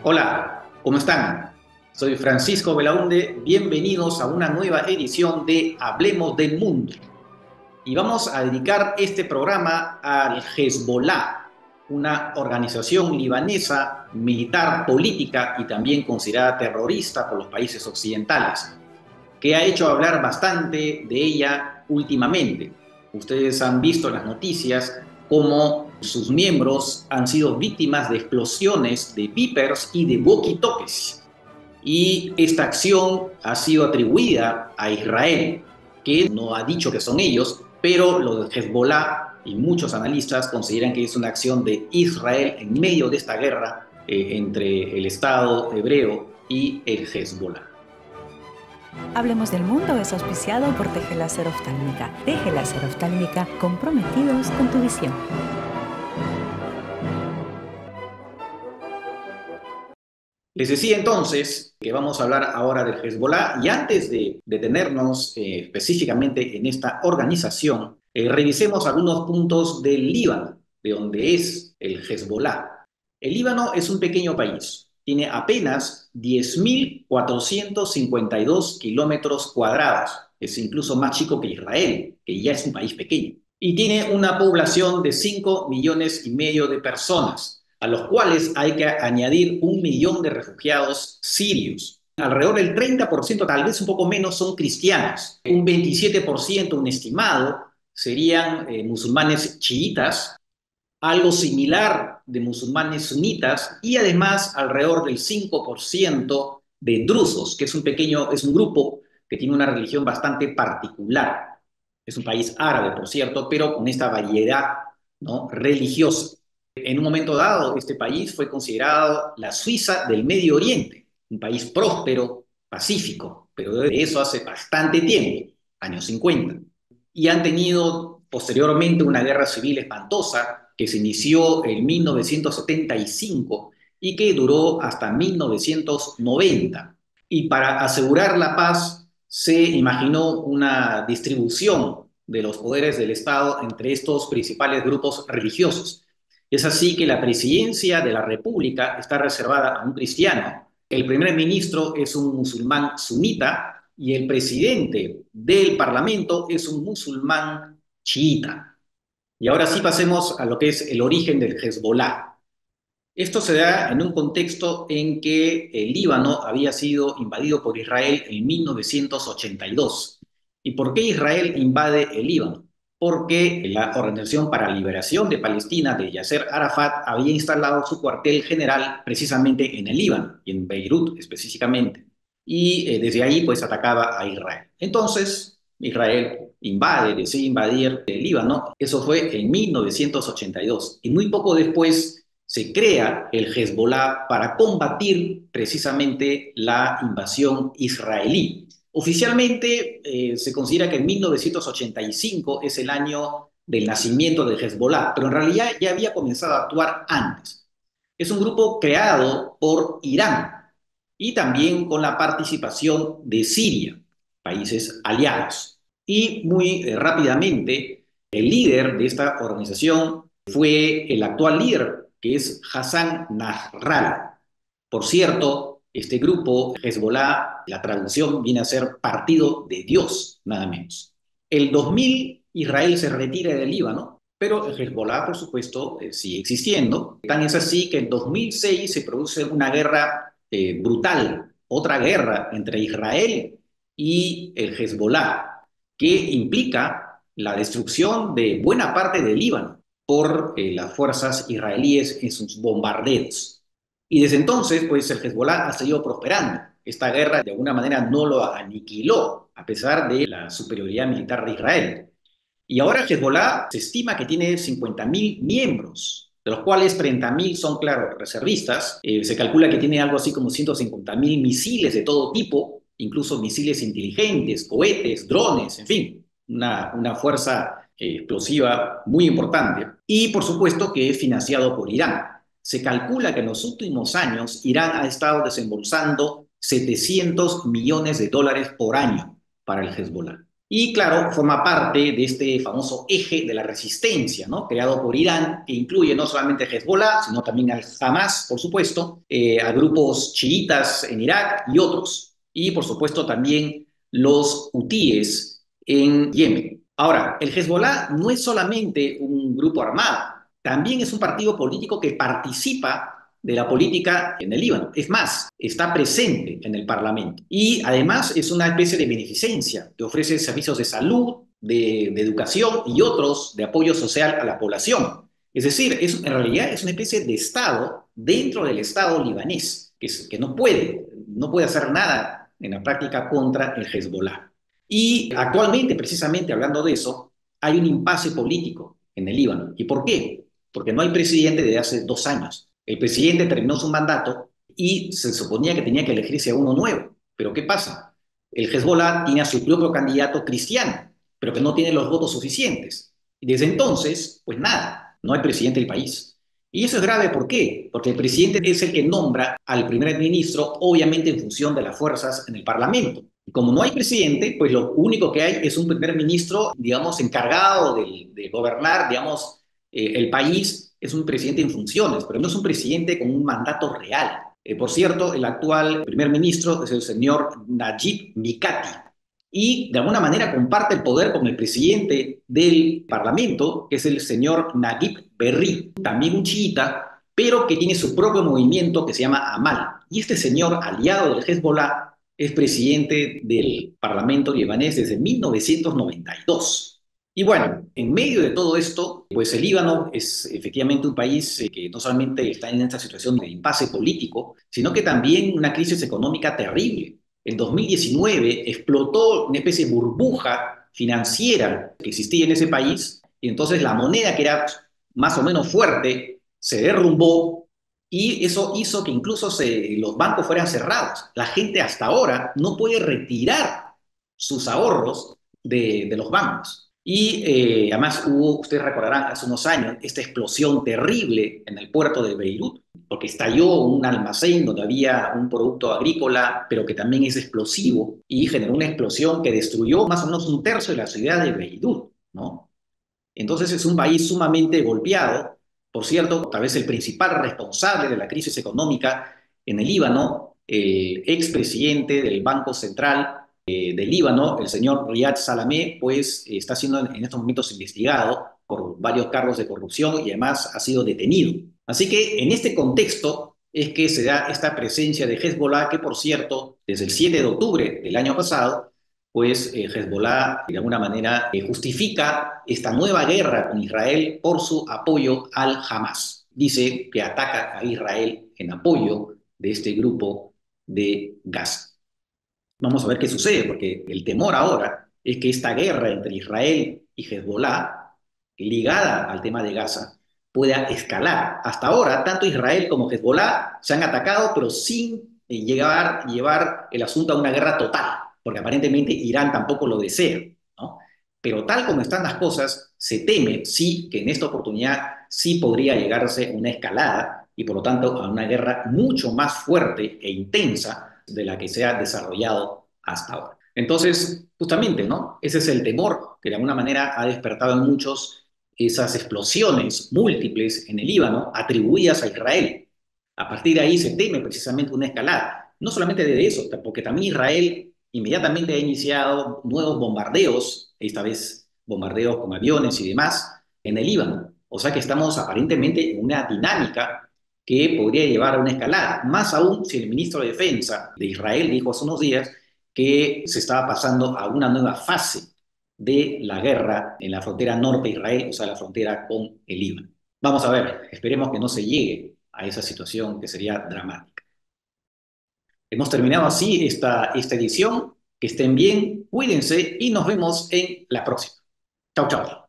Hola, ¿cómo están? Soy Francisco Belaunde, bienvenidos a una nueva edición de Hablemos del Mundo. Y vamos a dedicar este programa al Hezbollah, una organización libanesa militar, política y también considerada terrorista por los países occidentales, que ha hecho hablar bastante de ella últimamente. Ustedes han visto en las noticias cómo sus miembros han sido víctimas de explosiones de Vipers y de walkie-talkies. Y esta acción ha sido atribuida a Israel, que no ha dicho que son ellos, pero los de Hezbollah y muchos analistas consideran que es una acción de Israel en medio de esta guerra entre el Estado hebreo y el Hezbollah. Hablemos del Mundo es auspiciado por Teje Láser Oftálmica. Teje Láser Oftálmica, comprometidos con tu visión. Les decía entonces que vamos a hablar ahora del Hezbollah y antes de detenernos específicamente en esta organización, revisemos algunos puntos del Líbano, de donde es el Hezbollah. El Líbano es un pequeño país, tiene apenas 10.452 kilómetros cuadrados, es incluso más chico que Israel, que ya es un país pequeño, y tiene una población de 5,5 millones de personas, a los cuales hay que añadir 1 millón de refugiados sirios. Alrededor del 30%, tal vez un poco menos, son cristianos. Un 27%, un estimado, serían musulmanes chiitas, algo similar de musulmanes sunitas y además alrededor del 5% de drusos, que es un grupo que tiene una religión bastante particular. Es un país árabe, por cierto, pero con esta variedad, ¿no?, religiosa. En un momento dado, este país fue considerado la Suiza del Medio Oriente, un país próspero, pacífico, pero de eso hace bastante tiempo, años 50. Y han tenido posteriormente una guerra civil espantosa que se inició en 1975 y que duró hasta 1990. Y para asegurar la paz se imaginó una distribución de los poderes del Estado entre estos principales grupos religiosos. Es así que la presidencia de la República está reservada a un cristiano, el primer ministro es un musulmán sunita y el presidente del Parlamento es un musulmán chiita. Y ahora sí pasemos a lo que es el origen del Hezbollah. Esto se da en un contexto en que el Líbano había sido invadido por Israel en 1982. ¿Y por qué Israel invade el Líbano? Porque la Organización para la Liberación de Palestina de Yasser Arafat había instalado su cuartel general precisamente en el Líbano, y en Beirut específicamente. Y desde ahí pues atacaba a Israel. Entonces Israel decide invadir el Líbano. Eso fue en 1982. Y muy poco después se crea el Hezbollah para combatir precisamente la invasión israelí. Oficialmente se considera que en 1985 es el año del nacimiento del Hezbollah, pero en realidad ya había comenzado a actuar antes. Es un grupo creado por Irán y también con la participación de Siria, países aliados. Y muy rápidamente, el líder de esta organización fue el actual líder, que es Hassan Nasrallah. Por cierto, este grupo, Hezbollah, la traducción viene a ser Partido de Dios, nada menos. El 2000, Israel se retira del Líbano, pero el Hezbollah, por supuesto, sigue existiendo. Tan es así que en 2006 se produce una guerra brutal, otra guerra entre Israel y el Hezbollah, que implica la destrucción de buena parte del Líbano por las fuerzas israelíes en sus bombardeos. Y desde entonces, pues el Hezbollah ha seguido prosperando. Esta guerra de alguna manera no lo aniquiló, a pesar de la superioridad militar de Israel. Y ahora Hezbollah se estima que tiene 50.000 miembros, de los cuales 30.000 son, claro, reservistas. Se calcula que tiene algo así como 150.000 misiles de todo tipo, incluso misiles inteligentes, cohetes, drones, en fin, una fuerza explosiva muy importante. Y por supuesto que es financiado por Irán. Se calcula que en los últimos años Irán ha estado desembolsando 700 millones de dólares por año para el Hezbollah. Y claro, forma parte de este famoso eje de la resistencia, ¿no? Creado por Irán, que incluye no solamente a Hezbollah, sino también al Hamas, por supuesto, a grupos chiitas en Irak y otros. Y por supuesto también los hutíes en Yemen. Ahora, el Hezbollah no es solamente un grupo armado, también es un partido político que participa de la política en el Líbano. Es más, está presente en el Parlamento. Y además es una especie de beneficencia que ofrece servicios de salud, de educación y otros de apoyo social a la población. Es decir, en realidad es una especie de Estado dentro del Estado libanés, que no puede hacer nada en la práctica contra el Hezbollah. Y actualmente, precisamente hablando de eso, hay un impasse político en el Líbano. ¿Y por qué? Porque no hay presidente desde hace 2 años. El presidente terminó su mandato y se suponía que tenía que elegirse a uno nuevo. Pero ¿qué pasa? El Hezbollah tiene a su propio candidato cristiano, pero que no tiene los votos suficientes. Y desde entonces, pues nada, no hay presidente del país. Y eso es grave, ¿por qué? Porque el presidente es el que nombra al primer ministro, obviamente en función de las fuerzas en el Parlamento. Y como no hay presidente, pues lo único que hay es un primer ministro, digamos, encargado de gobernar, digamos, el país. Es un presidente en funciones, pero no es un presidente con un mandato real. Por cierto, el actual primer ministro es el señor Najib Mikati y de alguna manera comparte el poder con el presidente del Parlamento, que es el señor Naguib Berri, también un chiita, pero que tiene su propio movimiento que se llama Amal. Y este señor, aliado del Hezbollah, es presidente del Parlamento libanés desde 1992. Y bueno, en medio de todo esto, pues el Líbano es efectivamente un país que no solamente está en esta situación de impasse político, sino que también una crisis económica terrible. En 2019 explotó una especie de burbuja financiera que existía en ese país y entonces la moneda que era más o menos fuerte se derrumbó y eso hizo que incluso los bancos fueran cerrados. La gente hasta ahora no puede retirar sus ahorros de los bancos. Y además hubo, ustedes recordarán, hace unos años, esta explosión terrible en el puerto de Beirut, porque estalló un almacén donde había un producto agrícola, pero que también es explosivo, y generó una explosión que destruyó más o menos un tercio de la ciudad de Beirut, ¿no? Entonces es un país sumamente golpeado. Por cierto, tal vez el principal responsable de la crisis económica en el Líbano, el expresidente del Banco Central del Líbano, el señor Riyad Salamé, pues está siendo en estos momentos investigado por varios cargos de corrupción y además ha sido detenido. Así que en este contexto es que se da esta presencia de Hezbollah, que por cierto, desde el 7 de octubre del año pasado, pues Hezbollah de alguna manera justifica esta nueva guerra con Israel por su apoyo al Hamas. Dice que ataca a Israel en apoyo de este grupo de Gaza. Vamos a ver qué sucede, porque el temor ahora es que esta guerra entre Israel y Hezbollah, ligada al tema de Gaza, pueda escalar. Hasta ahora, tanto Israel como Hezbollah se han atacado, pero sin llevar el asunto a una guerra total, porque aparentemente Irán tampoco lo desea, ¿no? Pero tal como están las cosas, se teme, sí, que en esta oportunidad sí podría llegarse a una escalada y por lo tanto a una guerra mucho más fuerte e intensa de la que se ha desarrollado hasta ahora. Entonces, justamente, ¿no? Ese es el temor que de alguna manera ha despertado en muchos esas explosiones múltiples en el Líbano atribuidas a Israel. A partir de ahí se teme precisamente una escalada. No solamente de eso, porque también Israel inmediatamente ha iniciado nuevos bombardeos, esta vez bombardeos con aviones y demás, en el Líbano. O sea que estamos aparentemente en una dinámica que podría llevar a una escalada. Más aún si el ministro de Defensa de Israel dijo hace unos días que se estaba pasando a una nueva fase de la guerra en la frontera norte de Israel, o sea, la frontera con el Líbano. Vamos a ver, esperemos que no se llegue a esa situación que sería dramática. Hemos terminado así esta edición. Que estén bien, cuídense y nos vemos en la próxima. Chau, chau.